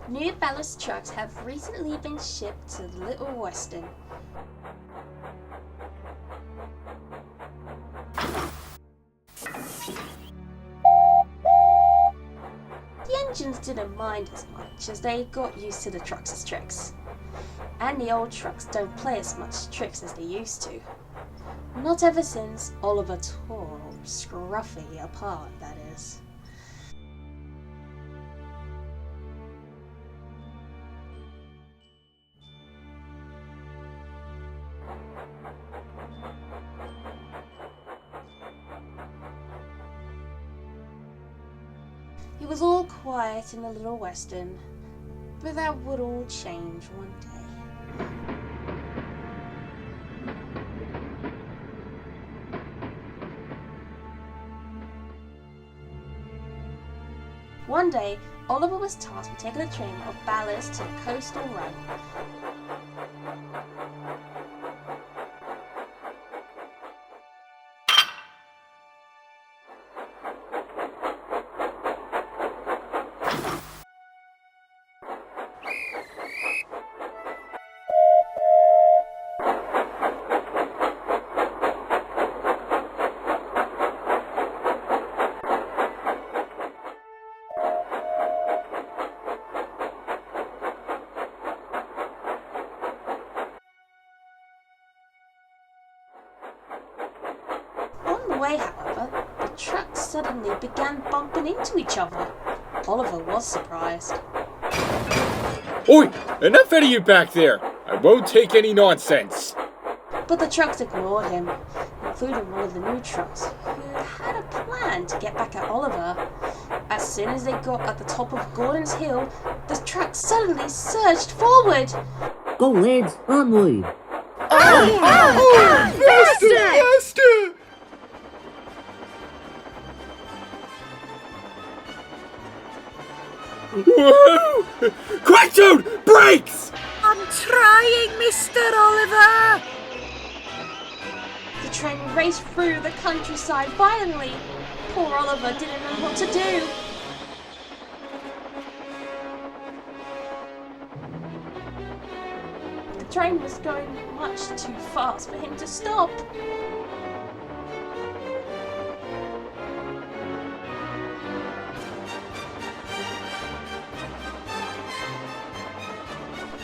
New ballast trucks have recently been shipped to the Little Western. The engines didn't mind as much as they got used to the trucks' tricks. And the old trucks don't play as much tricks as they used to. Not ever since Oliver tore Scruffy apart, that is. It was all quiet in the Little Western, but that would all change one day. One day, Oliver was tasked with taking a train of ballast to the coastal run. On the way, however, the trucks suddenly began bumping into each other. Oliver was surprised. Oi! Enough out of you back there! I won't take any nonsense! But the trucks ignored him, including one of the new trucks, who had a plan to get back at Oliver. As soon as they got at the top of Gordon's Hill, the truck suddenly surged forward. Go lads, onward! Faster! Whoa! Quick, dude! Brakes! I'm trying, Mr. Oliver! The train raced through the countryside violently. Poor Oliver didn't know what to do. The train was going much too fast for him to stop.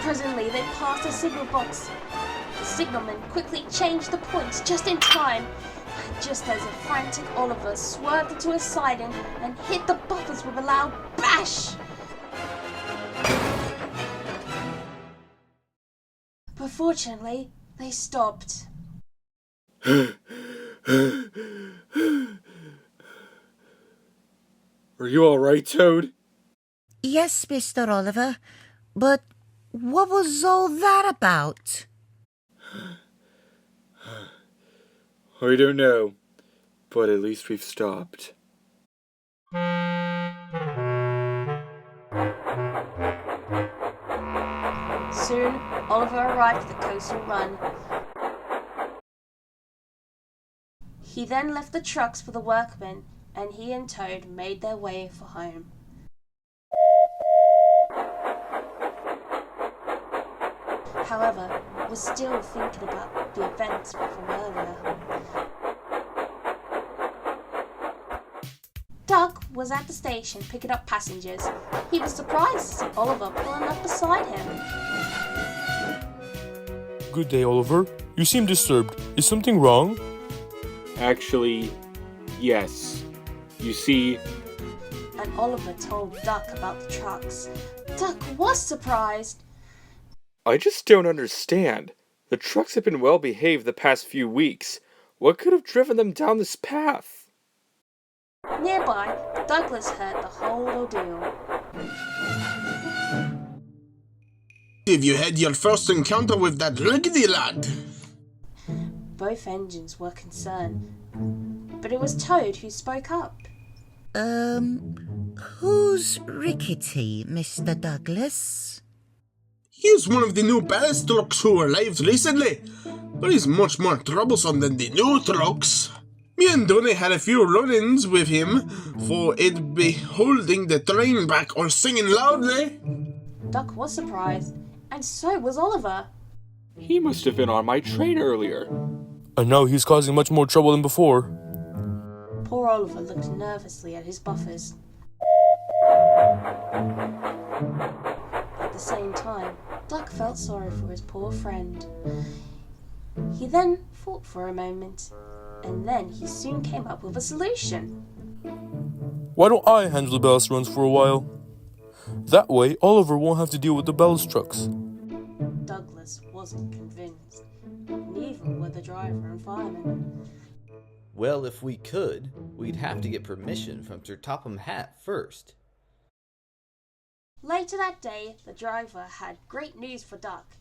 Presently, they passed a signal box. The signalman quickly changed the points just in time, just as a frantic Oliver swerved into a siding and hit the buffers with a loud bash. But fortunately, they stopped. Are you alright, Toad? Yes, Mr. Oliver, but what was all that about? I don't know, but at least we've stopped. Soon, Oliver arrived at the coastal run. He then left the trucks for the workmen, and he and Toad made their way for home. However, was still thinking about the events from earlier. Duck was at the station picking up passengers. He was surprised to see Oliver pulling up beside him. Good day, Oliver. You seem disturbed. Is something wrong? Actually, yes. You see, And Oliver told Duck about the trucks. Duck was surprised. I just don't understand. The trucks have been well behaved the past few weeks. What could have driven them down this path? Nearby, Douglas heard the whole ordeal. Have you had your first encounter with that Rickety lad? Both engines were concerned, but it was Toad who spoke up. Who's Rickety, Mr. Douglas? He's one of the new ballast trucks who arrived recently, but he's much more troublesome than the new trucks. Me and Donny had a few run-ins with him, for it'd be holding the train back or singing loudly. Duck was surprised, and so was Oliver. He must have been on my train earlier. And now he's causing much more trouble than before. Poor Oliver looked nervously at his buffers. At the same time, Duck felt sorry for his poor friend. He then thought for a moment, and then he soon came up with a solution. Why don't I handle the ballast runs for a while? That way, Oliver won't have to deal with the ballast trucks. Douglas wasn't convinced. Neither were the driver and fireman. Well, if we could, we'd have to get permission from Sir Topham Hatt first. Later that day, the driver had great news for Duck.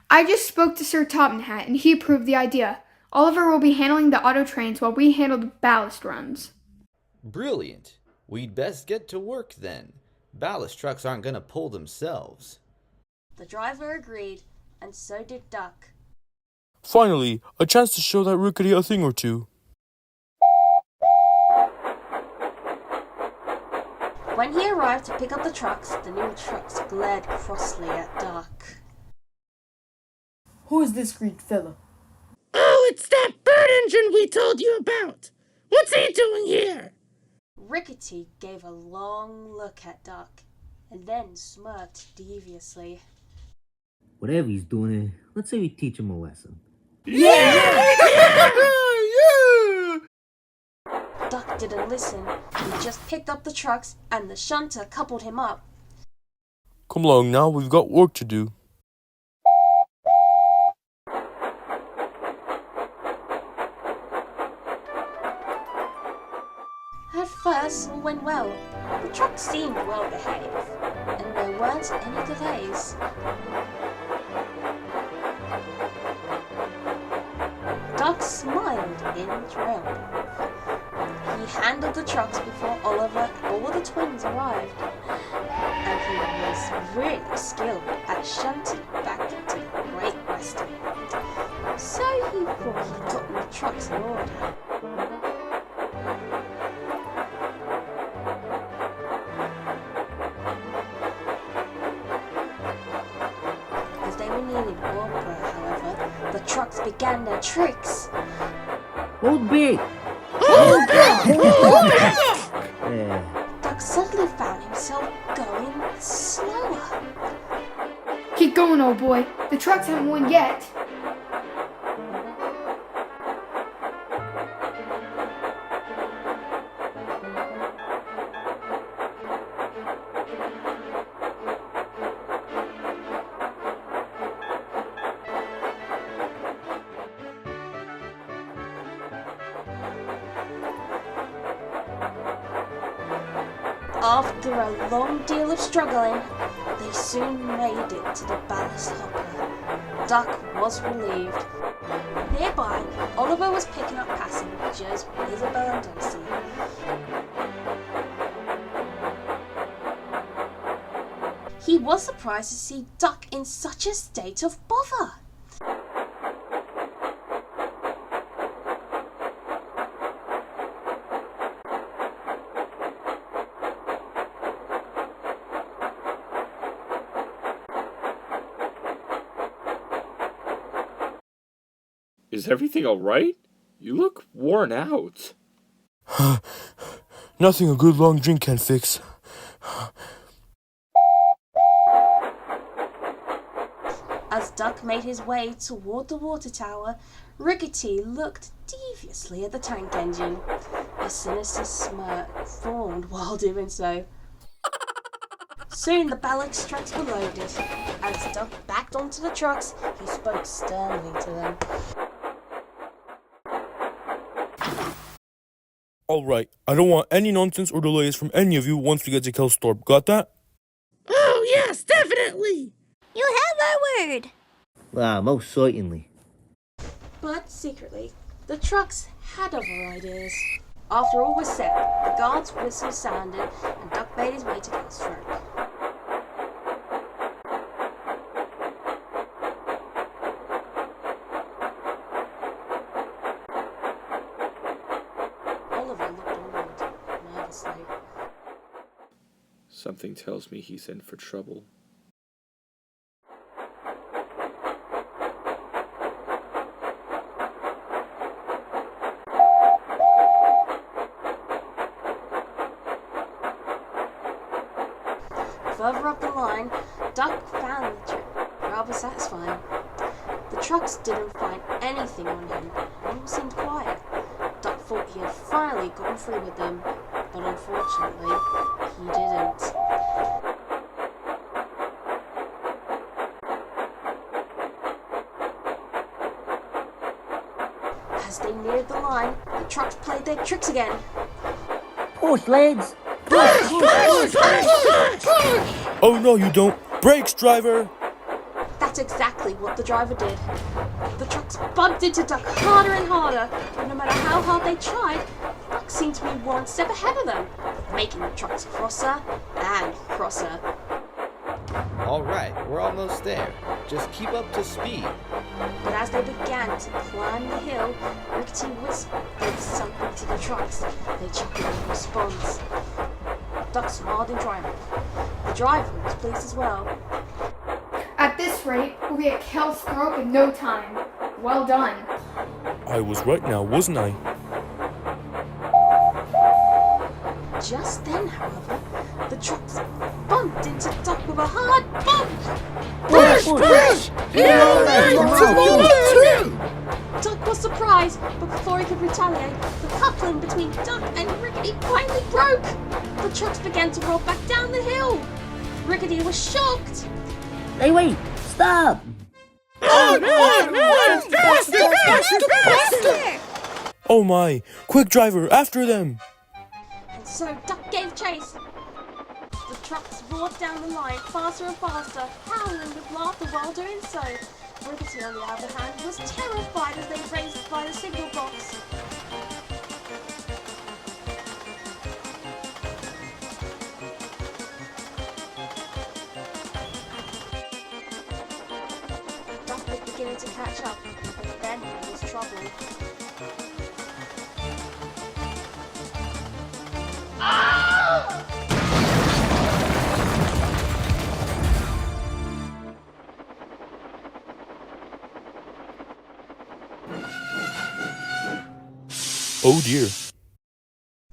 I just spoke to Sir Topham Hatt and he approved the idea. Oliver will be handling the auto trains while we handle the ballast runs. Brilliant. We'd best get to work then. Ballast trucks aren't gonna pull themselves. The driver agreed, and so did Duck. Finally, a chance to show that Rickety a thing or two. When he arrived to pick up the trucks, the new trucks glared crossly at Duck. Who is this Greek fella? Oh, it's that bird engine we told you about. What's he doing here? Rickety gave a long look at Duck, and then smirked deviously. Whatever he's doing, let's say we teach him a lesson. Duck didn't listen. He just picked up the trucks, and the shunter coupled him up. Come along now, we've got work to do. At first, all went well. The truck seemed well behaved, and there weren't any delays. Duck smiled in triumph. He handled the trucks before Oliver and all the twins arrived, and he was really skilled at shunting back into the Great Western. So he thought he'd gotten the trucks in order. As they were nearly Walpole, however, the trucks began their tricks. Hold big! Duck suddenly found himself going slower. Keep going, old boy. The trucks haven't won yet. After a long deal of struggling, they soon made it to the ballast hopper. Duck was relieved. Nearby, Oliver was picking up passengers with Isabel and Darcy. He was surprised to see Duck in such a state of bother. Is everything alright? You look worn out. Nothing a good long drink can fix. As Duck made his way toward the water tower, Rickety looked deviously at the tank engine. A sinister smirk formed while doing so. Soon the ballast trucks were loaded. As Duck backed onto the trucks, he spoke sternly to them. Alright, I don't want any nonsense or delays from any of you once we get to Kelstorp. Got that? Oh, yes, definitely! You have our word. Most certainly. But secretly, the trucks had other ideas. After all was set, the guard's whistle sounded and Duck made his way to Kelstorp. Something tells me he's in for trouble. Further up the line, Duck found the trick rather satisfying. The trucks didn't find anything on him, and all seemed quiet. Duck thought he had finally gone through with them, but unfortunately, he didn't. As they neared the line, the trucks played their tricks again. Push, lads! Oh no, you don't! Brakes, driver! That's exactly what the driver did. The trucks bumped into Duck harder and harder, but no matter how hard they tried, Duck seemed to be one step ahead of them, making the trucks crosser and crosser. Alright, we're almost there. Just keep up to speed. But as they began to climb the hill, Rickety whispered something to the trucks. They chuckled in response. Duck smiled enjoyment. The driver was pleased as well. At this rate, we'll be at Kel's throat in no time. Well done. I was right now, wasn't I? Just then, however, the trucks bumped into Duck with a hard bump. Push! Duck was surprised, but before he could retaliate, the coupling between Duck and Rickety finally broke. The trucks began to roll back down the hill. Rickety was shocked. Hey, wait! Stop! Oh my! Quick, driver, after them! And so Duck gave chase. The trucks roared down the line faster and faster, howling with laughter while doing so. Rickety, on the other hand, was terrified as they raced by the signal box. Duck was beginning to catch up, but then there was trouble. Oh dear.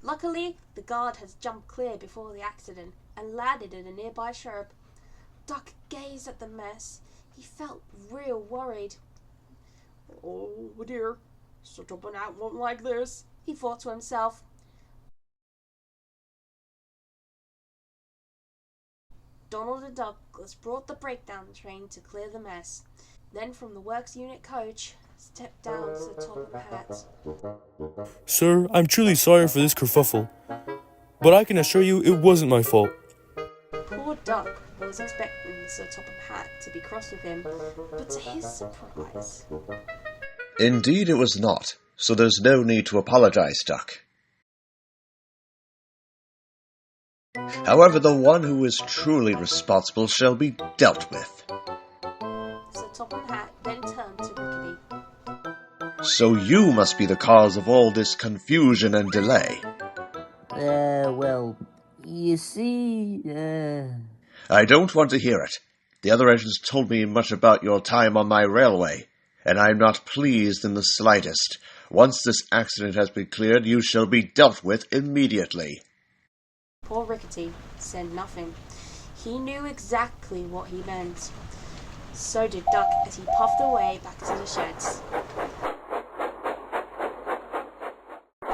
Luckily, the guard has jumped clear before the accident and landed in a nearby shrub. Duck gazed at the mess. He felt real worried. Oh dear, such up an out won't like this, he thought to himself. Donald and Douglas brought the breakdown train to clear the mess. Then from the works unit coach stepped down Sir Topham Hatt. Sir, I'm truly sorry for this kerfuffle, but I can assure you it wasn't my fault. Poor Duck was expecting Sir Topham Hatt to be cross with him, but to his surprise... Indeed it was not, so there's no need to apologize, Duck. However, the one who is truly responsible shall be dealt with. Sir Topham Hatt then turned to Rickety. So you must be the cause of all this confusion and delay. Well, you see, I don't want to hear it. The other agents told me much about your time on my railway, and I'm not pleased in the slightest. Once this accident has been cleared, you shall be dealt with immediately. Poor Rickety said nothing. He knew exactly what he meant. So did Duck as he puffed away back to the sheds.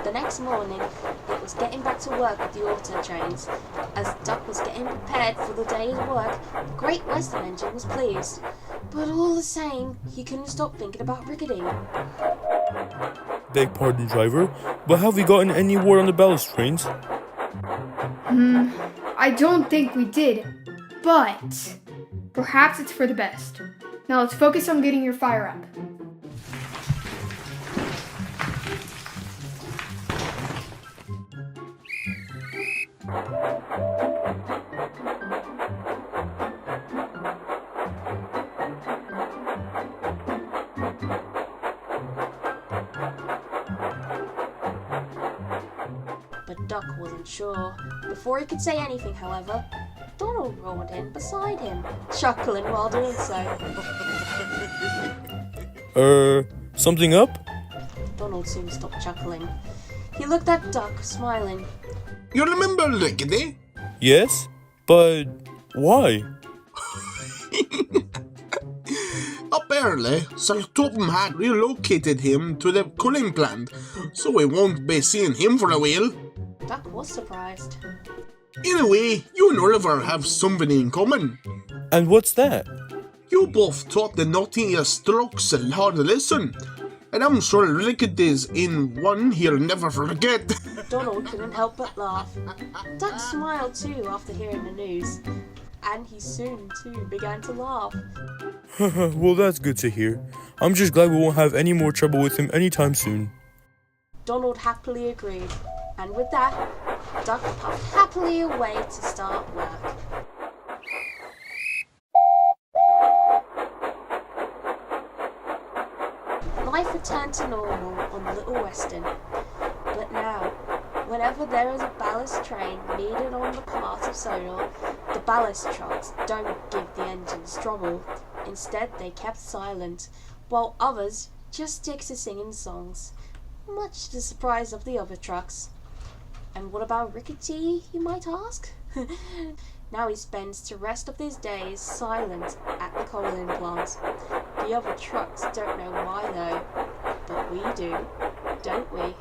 The next morning, it was getting back to work with the auto trains. As Duck was getting prepared for the day's work, the Great Western engine was pleased. But all the same, he couldn't stop thinking about Rickety. Beg pardon, driver, but have we gotten any word on the ballast trains? I don't think we did, but perhaps it's for the best. Now let's focus on getting your fire up. But Duck wasn't sure. Before he could say anything, however, Smile rolled in beside him, chuckling while doing so. Something up? Donald soon stopped chuckling. He looked at Duck, smiling. You remember Rickety? Yes? But why? Apparently, Sir Topham Hatt relocated him to the cooling plant, so we won't be seeing him for a while. Duck was surprised. Anyway, you and Oliver have something in common. And what's that? You both taught the naughtiest Strokes a hard lesson, and I'm sure Rickety's in one he'll never forget. Donald couldn't help but laugh. Duck smiled too after hearing the news, and he soon too began to laugh. Well, that's good to hear. I'm just glad we won't have any more trouble with him anytime soon. Donald happily agreed, and with that, Duck puffed happily away to start work. Life returned to normal on the Little Western, but now, whenever there is a ballast train needed on the part of Sonor, the ballast trucks don't give the engines trouble. Instead, they kept silent, while others just stick to singing songs, much to the surprise of the other trucks. And what about Rickety, you might ask? Now he spends the rest of his days silent at the coaling plant. The other trucks don't know why though, but we do, don't we?